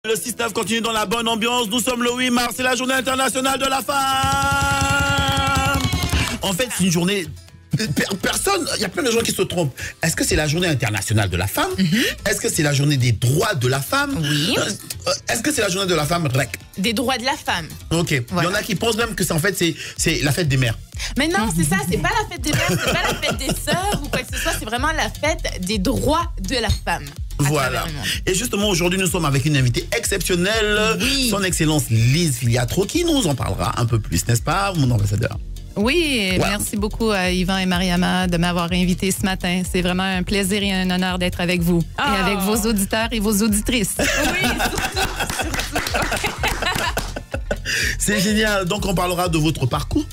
Le 6-9 continue dans la bonne ambiance. Nous sommes le 8 mars, c'est la journée internationale de la femme. En fait, c'est une journée... Personne, il y a plein de gens qui se trompent. Est-ce que c'est la journée internationale de la femme? Est-ce que c'est la journée des droits de la femme? Oui. Est-ce que c'est la journée de la femme? Des droits de la femme. Ok. Voilà. Il y en a qui pensent même que c'est la fête des mères. Mais non, c'est ça, c'est pas la fête des mères, c'est pas la fête des sœurs ou quoi que ce soit, c'est vraiment la fête des droits de la femme. Voilà. Et justement, aujourd'hui, nous sommes avec une invitée exceptionnelle, son Excellence Lise Filiatro, qui nous en parlera un peu plus, n'est-ce pas, mon ambassadeur? Oui, merci beaucoup à Yvan et Mariama de m'avoir invité ce matin. C'est vraiment un plaisir et un honneur d'être avec vous et avec vos auditeurs et vos auditrices. Oui, surtout. C'est génial. Donc, on parlera de votre parcours.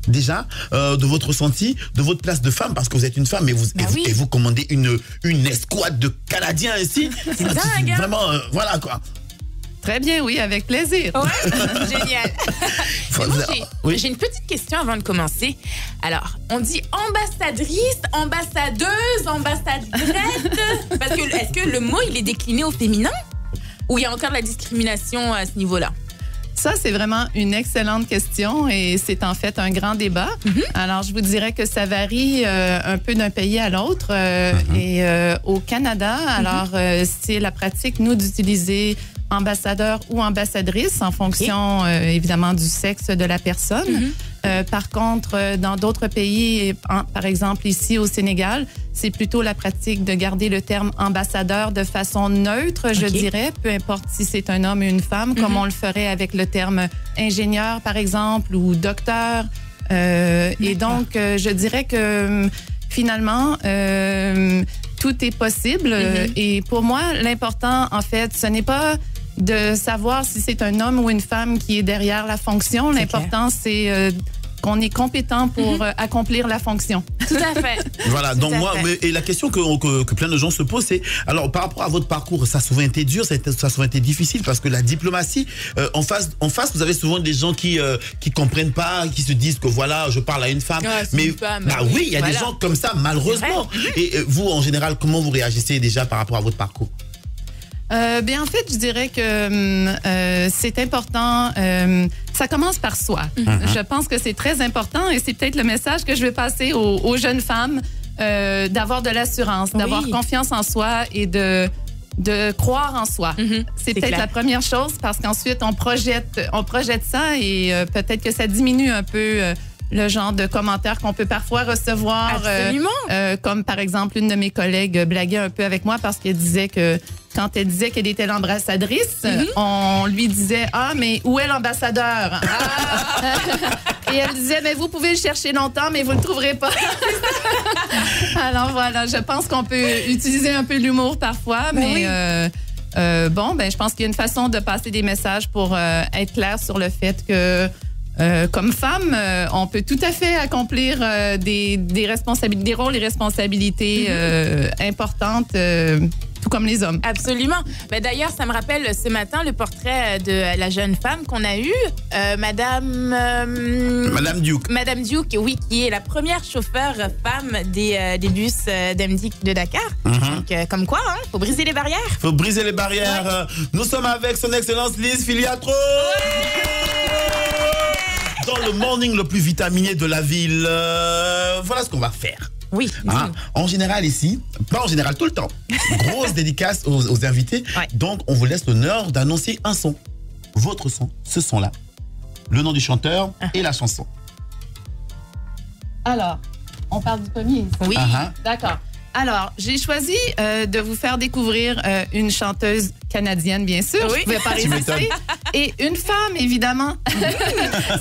Déjà, de votre ressenti, de votre place de femme, parce que vous êtes une femme et vous commandez une escouade de Canadiens ici. C'est dingue, hein? Vraiment, voilà quoi. Très bien, oui, avec plaisir. Ouais, génial. Moi, j'ai une petite question avant de commencer. Alors, on dit ambassadrice, ambassadeuse, ambassadresse. Parce que, est-ce que le mot, il est décliné au féminin? Ou il y a encore de la discrimination à ce niveau-là? Ça, c'est vraiment une excellente question et c'est en fait un grand débat. Alors, je vous dirais que ça varie un peu d'un pays à l'autre. Et au Canada, alors, c'est la pratique, nous, d'utiliser ambassadeur ou ambassadrice en fonction, évidemment, du sexe de la personne. Par contre, dans d'autres pays, par exemple ici au Sénégal, c'est plutôt la pratique de garder le terme ambassadeur de façon neutre, je dirais, peu importe si c'est un homme ou une femme, comme on le ferait avec le terme ingénieur, par exemple, ou docteur. Et donc, je dirais que finalement, tout est possible. Et pour moi, l'important, en fait, ce n'est pas de savoir si c'est un homme ou une femme qui est derrière la fonction. L'important, c'est qu'on est compétent pour accomplir la fonction. Tout à fait. Voilà, donc moi, et la question que plein de gens se posent, c'est, alors par rapport à votre parcours, ça a souvent été dur, ça a souvent été difficile, parce que la diplomatie, en face, vous avez souvent des gens qui comprennent pas, qui se disent que voilà, je parle à une femme. Mais une femme, oui, il y a des gens comme ça, malheureusement. Et vous, en général, comment vous réagissez déjà par rapport à votre parcours? Bien, en fait, je dirais que c'est important. Ça commence par soi. Je pense que c'est très important et c'est peut-être le message que je vais passer aux jeunes femmes, d'avoir de l'assurance, d'avoir confiance en soi et de croire en soi. C'est peut-être la première chose parce qu'ensuite, on projette ça et peut-être que ça diminue un peu le genre de commentaires qu'on peut parfois recevoir. Comme par exemple, une de mes collègues blaguait un peu avec moi parce qu'elle disait que quand elle disait qu'elle était l'ambassadrice, on lui disait « Ah, mais où est l'ambassadeur? » Et elle disait « Mais vous pouvez le chercher longtemps, mais vous ne le trouverez pas. » Alors voilà, je pense qu'on peut utiliser un peu l'humour parfois, mais je pense qu'il y a une façon de passer des messages pour être clair sur le fait que comme femme, on peut tout à fait accomplir des responsabilités, des rôles et responsabilités importantes, tout comme les hommes. Absolument. Ben, d'ailleurs, ça me rappelle ce matin le portrait de la jeune femme qu'on a eue, Madame Duke. Madame Duke, oui, qui est la première chauffeur femme des bus d'MDIC de Dakar. Donc, comme quoi, faut briser les barrières. Faut briser les barrières. Nous sommes avec son Excellence Lise Filiatro. Dans le morning le plus vitaminé de la ville. Voilà ce qu'on va faire. Oui. En général ici, pas en général, tout le temps. Grosse dédicace aux invités. Donc, on vous laisse l'honneur d'annoncer un son. Votre son, ce son-là. Le nom du chanteur et la chanson. Alors, on parle du premier. Oui. D'accord. Alors, j'ai choisi de vous faire découvrir une chanteuse canadienne, bien sûr. Je ne pouvais pas résister. Et une femme, évidemment.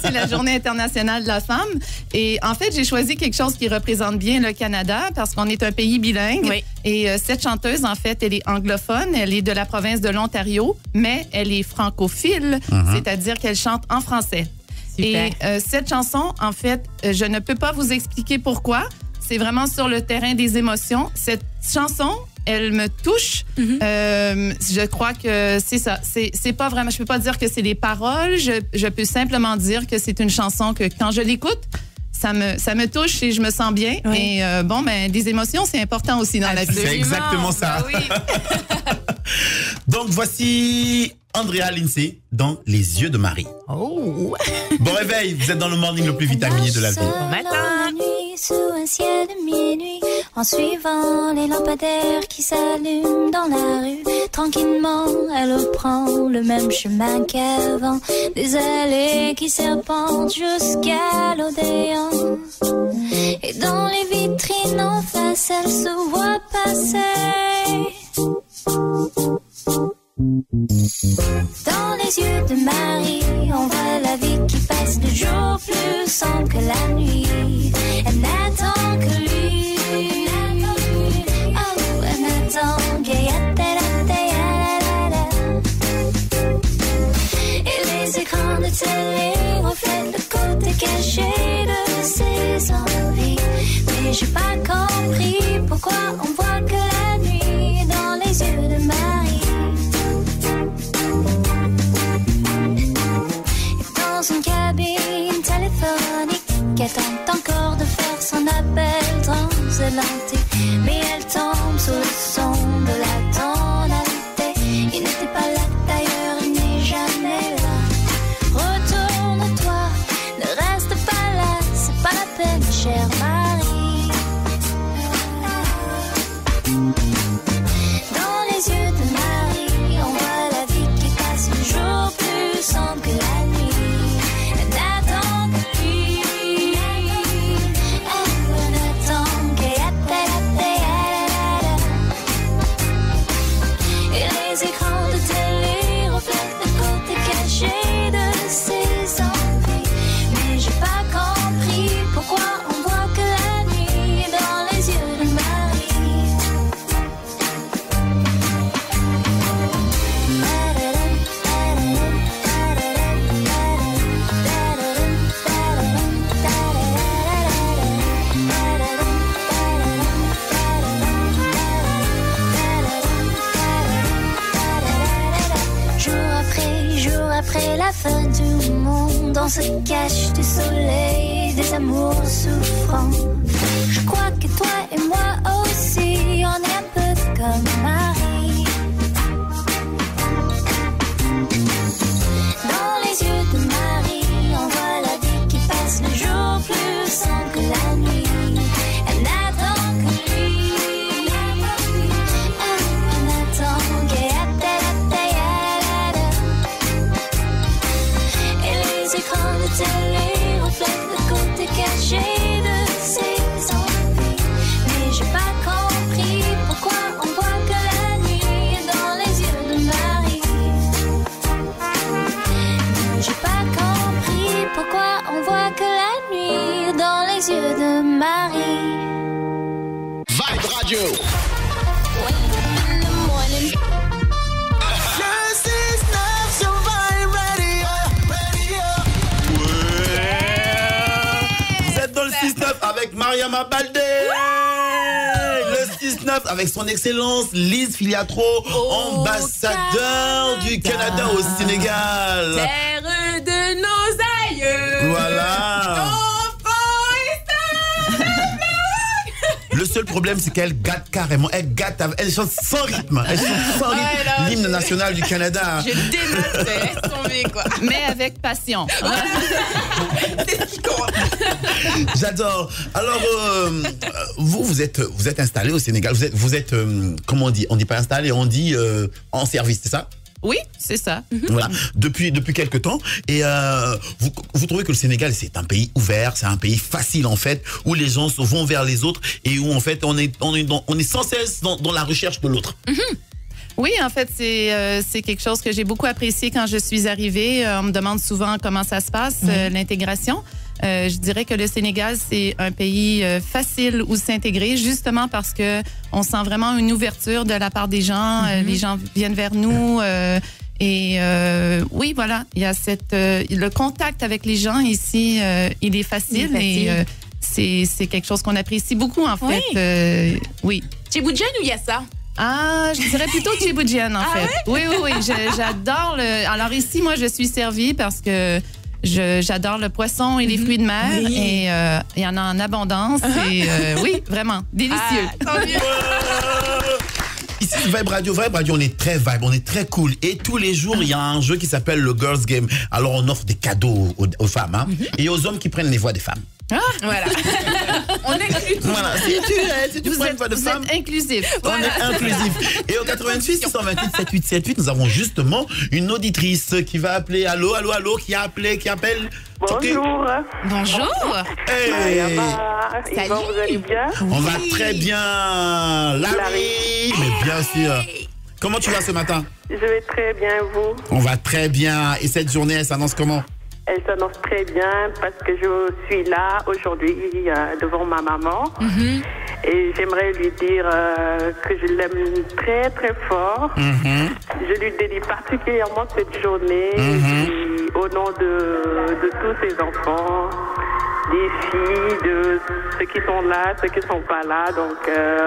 C'est la Journée internationale de la femme. Et en fait, j'ai choisi quelque chose qui représente bien le Canada parce qu'on est un pays bilingue. Et cette chanteuse, en fait, elle est anglophone. Elle est de la province de l'Ontario, mais elle est francophile, c'est-à-dire qu'elle chante en français. Super. Et cette chanson, en fait, je ne peux pas vous expliquer pourquoi. C'est vraiment sur le terrain des émotions. Cette chanson, elle me touche. Je crois que c'est ça. C'est pas vraiment. Je peux pas dire que c'est les paroles. Je peux simplement dire que c'est une chanson que quand je l'écoute, ça me touche et je me sens bien. Et des émotions, c'est important aussi dans la vie. C'est exactement ça. Oui. Donc voici Andrea Lindsay dans Les yeux de Marie. Oh. Bon réveil, vous êtes dans le morning le plus vitaminé de la vie. Bon matin. Sous un ciel de minuit, en suivant les lampadaires qui s'allument dans la rue. Tranquillement, elle reprend le même chemin qu'avant. Des allées qui serpentent jusqu'à l'Odéon. Et dans les vitrines en face, elle se voit passer. Dans les yeux de Marie, on voit la vie qui passe le jour plus sombre que la nuit. Elle n'attend que lui. Oh, elle n'attend et les écrans de télé reflètent le côté caché de ses envies. Mais j'ai pas compris pourquoi on voit que la nuit dans les yeux de Marie. Dans une cabine téléphonique, elle tente encore de faire son appel transatlantique. Mais elle tombe sous le son de la tonalité. Il n'était pas là d'ailleurs, il n'est jamais là. Retourne-toi, ne reste pas là, c'est pas la peine, chère Marie. Dans les yeux de Marie, on voit la vie qui passe le jour plus sombre que la nuit. Après la fin du monde, on se cache du soleil, des amours souffrants. Je crois que toi et moi aussi, on est un peu comme Marie. Dans les yeux de Marie, on voit la vie qui passe le jour plus sombre que la nuit. Elle n'attend que lui. Elle n'attend écran de télé reflète le côté caché de ses envies. Mais j'ai pas compris pourquoi on voit que la nuit dans les yeux de Marie. J'ai pas compris pourquoi on voit que la nuit dans les yeux de Marie. Vibe Radio. Avec Mariama Baldé, le 6-9 avec son excellence Lise Filiatro, ambassadeur du Canada au Sénégal. Terre de nos aïeux. Voilà. Le seul problème, c'est qu'elle gâte carrément. Elle chante sans rythme. Elle chante sans rythme l'hymne national du Canada. Je dénote, laisse tomber, quoi. Mais avec passion. Voilà. C'est ce qui compte. J'adore. Alors, vous êtes installé au Sénégal. Vous êtes comment on dit? On dit pas installé, on dit en service, c'est ça? Oui, c'est ça. Voilà, depuis quelque temps. Et vous trouvez que le Sénégal, c'est un pays ouvert, c'est un pays facile en fait, où les gens vont vers les autres et où en fait on est sans cesse dans la recherche de l'autre. Oui, en fait, c'est quelque chose que j'ai beaucoup apprécié quand je suis arrivée. On me demande souvent comment ça se passe, l'intégration. Je dirais que le Sénégal, c'est un pays facile où s'intégrer, justement parce que on sent vraiment une ouverture de la part des gens. Les gens viennent vers nous. Oui, voilà, il y a le contact avec les gens ici, il est facile. Et c'est quelque chose qu'on apprécie beaucoup, en fait. Oui. Tchiboudienne ou Yassa? Ah, je dirais plutôt Tchiboudienne, en fait. Ouais? Oui. J'adore Alors ici, moi, je suis servie parce que j'adore le poisson et les fruits de mer. Et il y en a en abondance. Et oui, vraiment, délicieux. Tant mieux. ici, Vibe Radio, on est très vibe, on est très cool. Et tous les jours, il y a un jeu qui s'appelle le Girls Game. Alors, on offre des cadeaux aux femmes, hein, et aux hommes qui prennent les voix des femmes. Ah, voilà. On inclut tout. Voilà. Si tu prends une voix de femme, vous êtes inclusif. on est inclusif. Et au 88 628 7878, nous avons justement une auditrice qui va appeler. Allô, qui a appelé, qui appelle. Bonjour. Bonjour. Hey. Salut. Vous allez bien? On va très bien. Larry. Mais bien sûr. Comment tu vas ce matin? Je vais très bien, vous? On va très bien. Et cette journée, elle s'annonce comment? Elle s'annonce très bien parce que je suis là aujourd'hui devant ma maman. Et j'aimerais lui dire que je l'aime très très fort. Je lui dédie particulièrement cette journée au nom de tous ses enfants, des filles, de ceux qui sont là, ceux qui ne sont pas là. Donc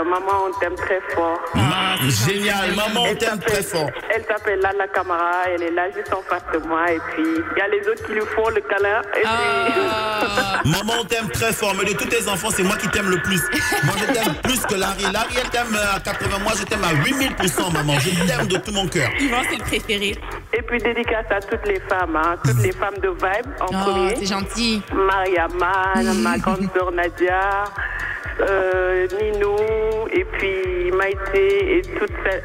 maman, on t'aime très fort. Génial, maman, on t'aime très fort. Elle s'appelle Lala Camara, elle est là juste en face de moi. Et puis il y a les autres qui lui font le câlin. Et puis... Maman, on t'aime très fort, mais de tous tes enfants, c'est moi qui t'aime le plus. Moi, je t'aime plus que Larry. Larry, elle t'aime à 80, moi, je t'aime à 8000%, maman. Je t'aime de tout mon cœur. Yvan, c'est le préféré. Et puis dédicace à toutes les femmes, hein, toutes les femmes de Vibe en premier. C'est gentil. Mariama, ma grande sœur Nadia, Ninou, et puis Maïté, et toutes celles.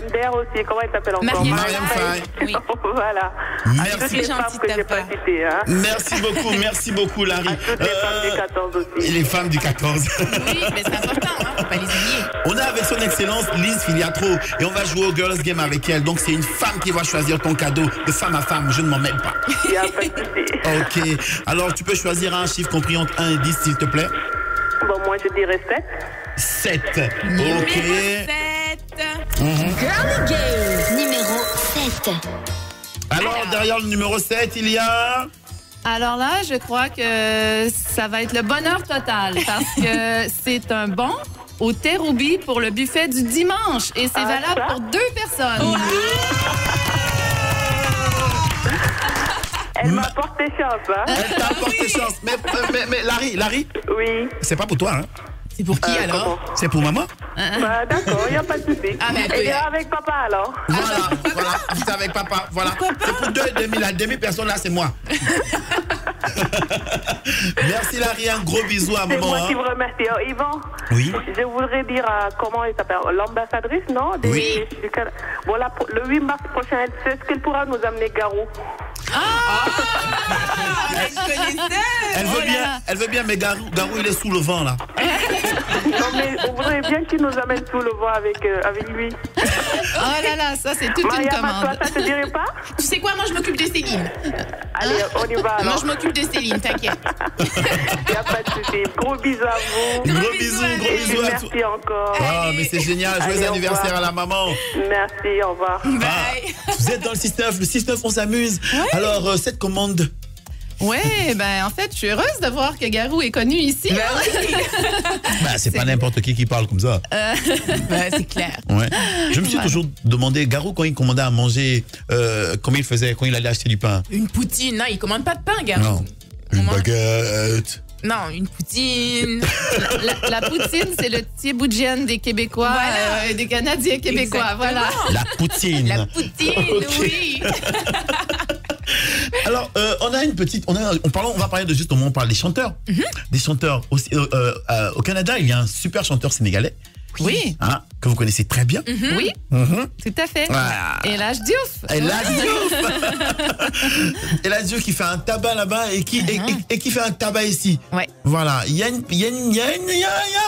MDR aussi, comment elle s'appelle encore? Mariam Faye. Oui. Voilà. Merci. À toutes les femmes que j'ai pas citées. Hein. Merci beaucoup, Larry. À toutes les femmes du 14 aussi. Et les femmes du 14. Oui, mais c'est important, hein, faut pas les oublier. On a avec son excellence Lise Filiatro et on va jouer au Girls Game avec elle. Donc c'est une femme qui va choisir ton cadeau de femme à femme. Je ne m'en mêle pas. Il n'y a pas de souci. Ok. Alors tu peux choisir un chiffre compris entre 1 et 10 s'il te plaît. Bon, moi je dirais 7. 7. Numéro Ok. 7. Girl Game numéro 7. Alors derrière le numéro 7, il y a... Alors là, je crois que ça va être le bonheur total parce que c'est un bon au thé Roubi pour le buffet du dimanche et c'est valable pour 2 personnes. Elle m'a porté chance, hein? Elle t'a apporté chance. Mais Larry, Oui. c'est pas pour toi, hein? C'est pour qui alors? Comment? C'est pour maman. Bah, d'accord, il n'y a pas de souci. Ah, mais Elle est avec papa alors. Voilà. C'est avec papa. Voilà. C'est pour 2 et demi. La demi-personne là, c'est moi. Merci Larry, un gros bisou à C'est maman. moi qui vous remercie. Oh, Yvan, Oui. je voudrais dire à comment elle s'appelle, l'ambassadrice, non? Oui. Voilà, le 8 mars prochain, est-ce qu'elle pourra nous amener Garou? Elle veut bien, mais Garou, il est sous le vent là. Non, mais on voudrait bien qu'il nous amène sous le vent avec lui. Oh là là, ça c'est toute une Mariama, toi, commande. ça te dirait pas? Tu sais quoi, moi je m'occupe de Céline. Allez, on y va Moi alors. je m'occupe de Céline, t'inquiète. Il n'y a pas de souci. Gros bisous à vous. Gros bisous Et puis à toi. merci encore. Ah, mais c'est génial. Joyeux Allez, au anniversaire revoir. à la maman. Merci, au revoir. Bye. Vous êtes dans le 6-9. Le 6-9, on s'amuse. Alors, cette commande. Ouais, ben en fait, je suis heureuse de voir que Garou est connu ici. Bah, c'est pas n'importe qui parle comme ça. Ouais, c'est clair. Ouais. Je me suis Voilà. toujours demandé, Garou, quand il commandait à manger, comment il faisait quand il allait acheter du pain? Une poutine, non, il commande pas de pain, gars. Non. Une Comment? baguette. Non, une poutine. La poutine, c'est le thieboudienne des Québécois Voilà. et des Canadiens québécois. Exactement. Voilà. La poutine. La poutine, Ok. oui. Alors, on a une petite. On va parler de justement, on parle des chanteurs. Des chanteurs. Aussi, au Canada, il y a un super chanteur sénégalais. Oui. Hein, que vous connaissez très bien. Oui, Mhm. tout à fait. Ah. Et l'âge Diouf. Et là, et là, Dieu qui fait un tabac là-bas et qui fait un tabac ici. Ouais. Voilà, il y a un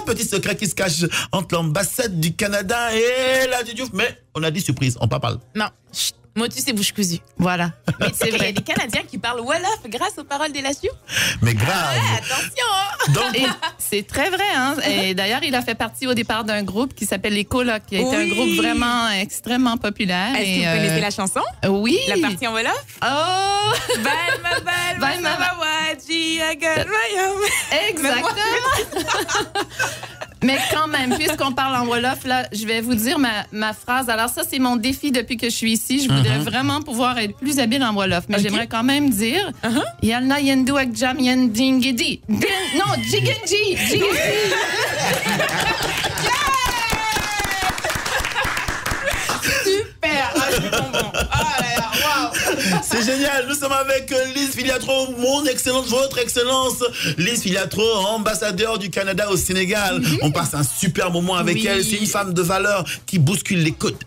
petit secret qui se cache entre l'ambassade du Canada et la Diouf, mais on a dit surprise, on pas parle. Non, chut, motus c'est bouche cousue. Voilà. Mais tu sais qu'il y a des Canadiens qui parlent Wolof grâce aux paroles des Diouf. Mais grave. Ouais, attention. Donc, Et c'est très vrai, hein. Et d'ailleurs, il a fait partie au départ d'un groupe qui s'appelle Les Colocs, qui a été un Oui. groupe vraiment extrêmement populaire. Est-ce que vous connaissez la chanson? Oui. La partie en Wolof? Oh! Bal ma waji agal mayam. Exactement. Mais quand même, puisqu'on parle en Wolof, là, je vais vous dire ma phrase. Alors ça, c'est mon défi depuis que je suis ici. Je voudrais vraiment pouvoir être plus habile en Wolof. Mais j'aimerais quand même dire Yalna yendu ak jam yen dingedi. Non, jigenji. C'est génial. Nous sommes avec Lise Filiatro, mon excellence, votre excellence. Lise Filiatro, ambassadeur du Canada au Sénégal. On passe un super moment avec elle. C'est une femme de valeur qui bouscule les côtes.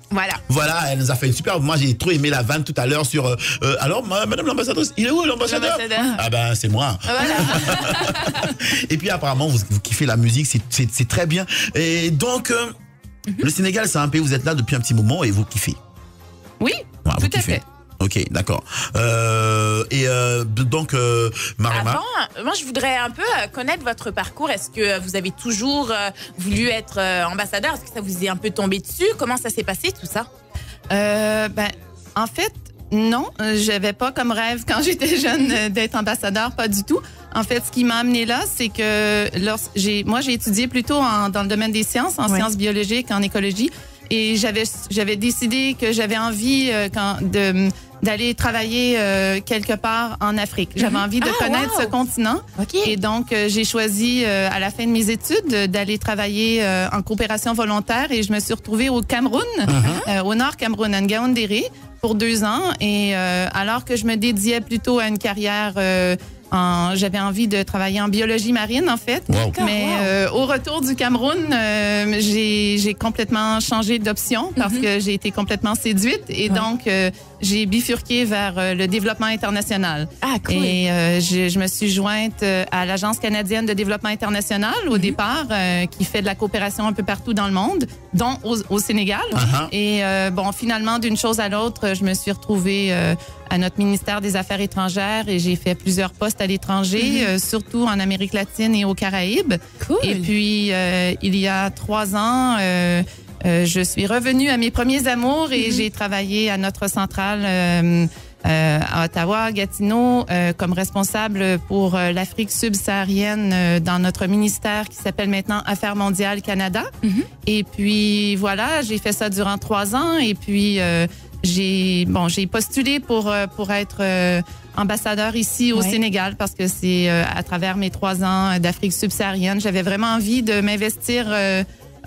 Voilà, elle nous a fait une super. Moi, j'ai trop aimé la vanne tout à l'heure sur. Alors, madame l'ambassadrice, il est où l'ambassadeur? Ah ben, c'est moi. Voilà. Et puis, apparemment, vous kiffez la musique, c'est très bien. Et donc, le Sénégal, c'est un pays où vous êtes là depuis un petit moment et vous kiffez. Oui, tout à fait. Ok, d'accord. Donc, Mariama. Avant, moi, je voudrais un peu connaître votre parcours. Est-ce que vous avez toujours voulu être ambassadeur? Est-ce que ça vous est un peu tombé dessus? Comment ça s'est passé, tout ça? En fait, non. J'avais pas comme rêve quand j'étais jeune d'être ambassadeur, pas du tout. En fait, ce qui m'a amené là, c'est que moi, j'ai étudié plutôt dans le domaine des sciences, en sciences biologiques, en écologie. Et j'avais décidé que j'avais envie d'aller travailler quelque part en Afrique. J'avais envie de connaître ce continent. Et donc, j'ai choisi à la fin de mes études d'aller travailler en coopération volontaire et je me suis retrouvée au Cameroun, au nord Cameroun, à Ngaoundéré, pour 2 ans. Et alors que je me dédiais plutôt à une carrière... j'avais envie de travailler en biologie marine, en fait. Mais au retour du Cameroun, j'ai complètement changé d'option parce que j'ai été complètement séduite. Et donc, j'ai bifurqué vers le développement international. Ah, cool. Et je me suis jointe à l'Agence canadienne de développement international au départ, qui fait de la coopération un peu partout dans le monde, dont au Sénégal. Et finalement, d'une chose à l'autre, je me suis retrouvée à notre ministère des Affaires étrangères et j'ai fait plusieurs postes à l'étranger, surtout en Amérique latine et aux Caraïbes. Cool. Et puis, il y a 3 ans, je suis revenue à mes premiers amours et j'ai travaillé à notre centrale à Ottawa, Gatineau, comme responsable pour l'Afrique subsaharienne dans notre ministère qui s'appelle maintenant Affaires mondiales Canada. Et puis, voilà, j'ai fait ça durant 3 ans et puis... j'ai postulé pour être ambassadeur ici au Sénégal parce que c'est à travers mes 3 ans d'Afrique subsaharienne, j'avais vraiment envie de m'investir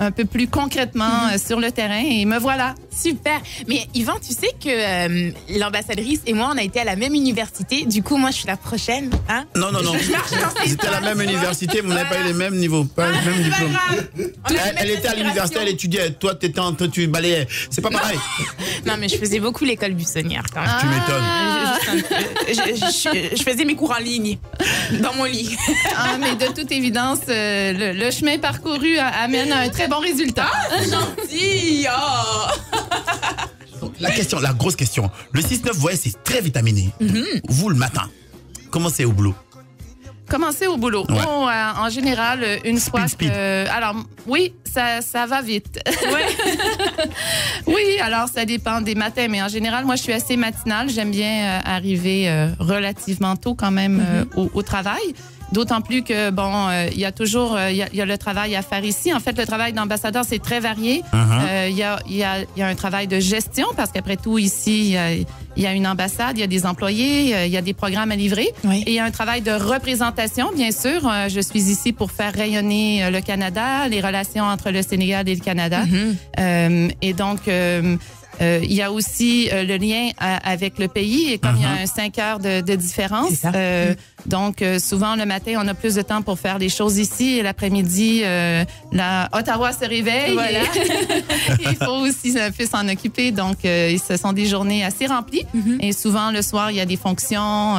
un peu plus concrètement sur le terrain et me voilà. Super. Mais Yvan, tu sais que l'ambassadrice et moi, on a été à la même université. Du coup, moi, je suis la prochaine. Hein? Non. Ils étaient à la même université, mais on n'avait pas eu les mêmes niveaux, pas les mêmes diplômes. Elle était à l'université, elle étudiait. Toi, tu balayais. C'est pas pareil. Non, mais je faisais beaucoup l'école buissonnière quand même. Tu m'étonnes. Je faisais mes cours en ligne, dans mon lit. Mais de toute évidence, le chemin parcouru amène à un très bon résultat. Gentil! La grosse question. Le 6-9, vous voyez, c'est très vitaminé. Vous, le matin, comment c'est au boulot? Commencer au boulot. En général, une fois speed. Alors, oui, ça va vite. Oui, alors ça dépend des matins, mais en général, moi, je suis assez matinale. J'aime bien arriver relativement tôt quand même au travail. D'autant plus que, il y a toujours il y a le travail à faire ici. En fait, le travail d'ambassadeur, c'est très varié. Il y a un travail de gestion parce qu'après tout, ici, il y a une ambassade, il y a des employés, il y a des programmes à livrer. Et il y a un travail de représentation, bien sûr. Je suis ici pour faire rayonner le Canada, les relations entre le Sénégal et le Canada. Et donc... il y a aussi le lien avec le pays et comme il y a un 5 heures de différence, donc souvent le matin on a plus de temps pour faire les choses ici et l'après-midi Ottawa se réveille. Voilà. Il faut aussi un peu s'en occuper, donc ce sont des journées assez remplies et souvent le soir il y a des fonctions,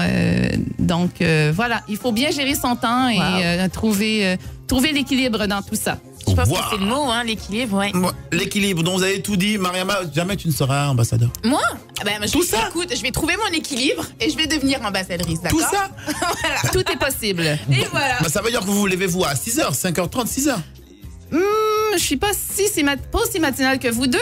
donc voilà, il faut bien gérer son temps et trouver l'équilibre dans tout ça. Je pense que c'est le mot, l'équilibre, L'équilibre, dont vous avez tout dit. Mariama, jamais tu ne seras ambassadeur. Moi? Écoute, je vais trouver mon équilibre et je vais devenir ambassadrice, d'accord? Tout ça? Voilà. Tout est possible. Et voilà. Ça veut dire que vous vous levez-vous à 6h, 5h30, 6h? Je suis pas aussi matinale que vous deux.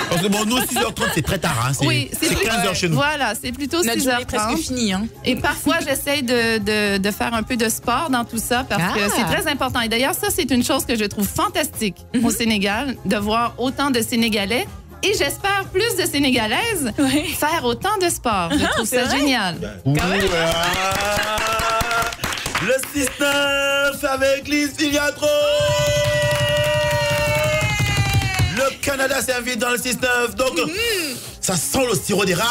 Parce que nous, 6h30, c'est très tard. C'est 15h chez nous. Voilà, c'est plutôt 6h30. Notre journée est presque finie. Et parfois, j'essaye de faire un peu de sport dans tout ça parce que c'est très important. Et d'ailleurs, ça, c'est une chose que je trouve fantastique au Sénégal, de voir autant de Sénégalais et j'espère plus de Sénégalaises faire autant de sport. Je trouve ça génial. Le 6-9 avec Lise Filiatro. Le Canada s'invite dans le 6-9. Donc, ça sent le sirop d'érable.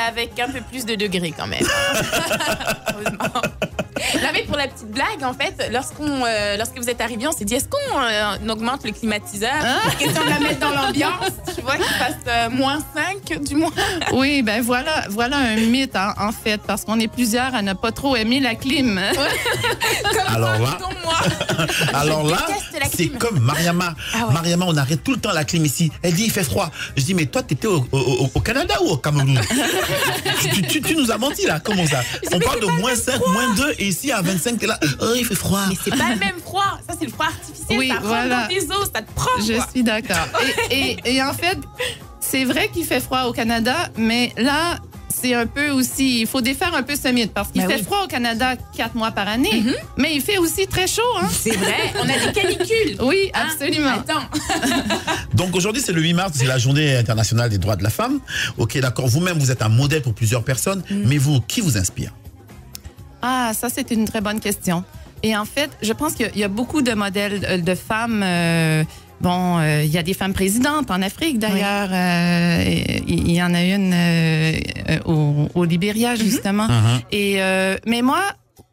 avec un peu plus de degrés quand même. Heureusement. Non, mais pour la petite blague, en fait, lorsque vous êtes arrivés, on s'est dit, est-ce qu'on augmente le climatiseur? Question de la mettre dans l'ambiance, tu vois, qu'il fasse -5 du moins. Oui, ben voilà un mythe, hein, en fait, parce qu'on est plusieurs à ne pas trop aimer la clim. Alors là, alors là, c'est comme Mariama. Ah ouais. Mariama, on arrête tout le temps la clim ici. Elle dit, il fait froid. Je dis, mais toi, t'étais au Canada ou au Cameroun? tu nous as menti, là. Comment ça? On parle de -5, -2, et ici, à 25, t'es là, oh, il fait froid. Mais c'est pas le même froid. Ça, c'est le froid artificiel. Oui, ça rentre voilà. dans tes os, ça te prend. Je suis d'accord. Et en fait, c'est vrai qu'il fait froid au Canada, mais là, c'est un peu aussi... Il faut défaire un peu ce mythe, parce qu'il fait froid au Canada 4 mois par année, mais il fait aussi très chaud. Hein? C'est vrai, on a des canicules. Oui, absolument. Attends. Donc aujourd'hui, c'est le 8 mars, c'est la journée internationale des droits de la femme. Ok, d'accord. Vous-même, vous êtes un modèle pour plusieurs personnes, mais vous, qui vous inspire? Ah, ça, c'est une très bonne question. Et en fait, je pense qu'il y a beaucoup de modèles de femmes. Il y a des femmes présidentes en Afrique, d'ailleurs. Il y en a une au Libéria, justement. Mais moi,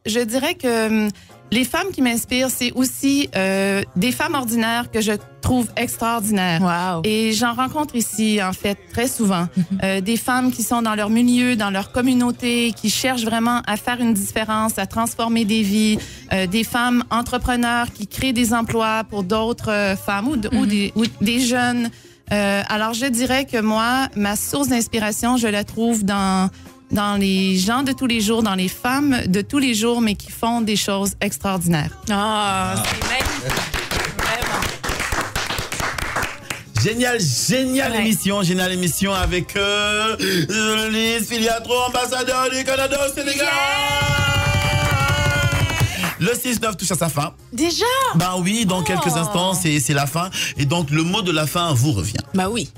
je dirais que les femmes qui m'inspirent, c'est aussi des femmes ordinaires que je trouve extraordinaires. Wow. Et j'en rencontre ici, en fait, très souvent. Des femmes qui sont dans leur milieu, dans leur communauté, qui cherchent vraiment à faire une différence, à transformer des vies. Des femmes entrepreneurs qui créent des emplois pour d'autres femmes ou des jeunes. Alors, je dirais que moi, ma source d'inspiration, je la trouve dans les gens de tous les jours, dans les femmes de tous les jours, mais qui font des choses extraordinaires. Ah, c'est magnifique. Vraiment. Génial émission avec Lise Filiatro, ambassadeur du Canada au Sénégal. Le 6-9 touche à sa fin. Déjà? Ben oui, dans quelques instants, c'est la fin. Et donc, le mot de la fin vous revient. Bah oui.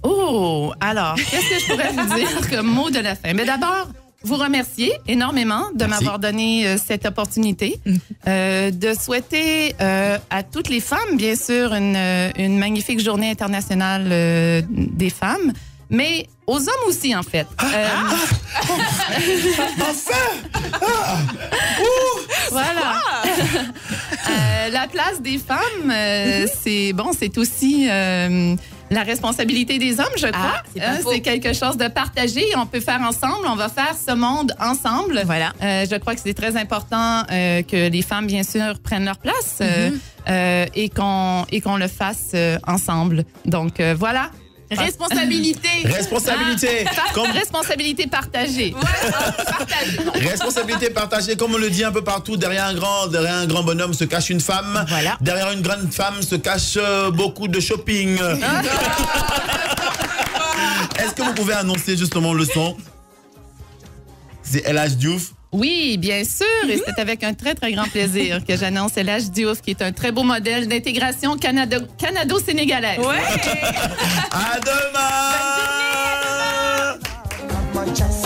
Oh, alors, qu'est-ce que je pourrais vous dire comme mot de la fin? Mais d'abord, vous remercier énormément de m'avoir donné cette opportunité, de souhaiter à toutes les femmes, bien sûr, une magnifique journée internationale des femmes, mais aux hommes aussi, en fait. Voilà. La place des femmes, c'est aussi la responsabilité des hommes, je crois. C'est quelque chose de partagé. On peut faire ensemble. On va faire ce monde ensemble. Voilà. Je crois que c'est très important que les femmes, bien sûr, prennent leur place et qu'on le fasse ensemble. Donc, voilà. Responsabilité. Responsabilité partagée. Responsabilité partagée, comme on le dit un peu partout, derrière un grand bonhomme se cache une femme. Voilà. Derrière une grande femme se cache beaucoup de shopping. Est-ce que vous pouvez annoncer justement le son? C'est LH Diouf. Oui, bien sûr. Et c'est avec un très, très grand plaisir que j'annonce LH Diouf, qui est un très beau modèle d'intégration canado-sénégalaise. Ouais. À demain! Bonne journée, à demain!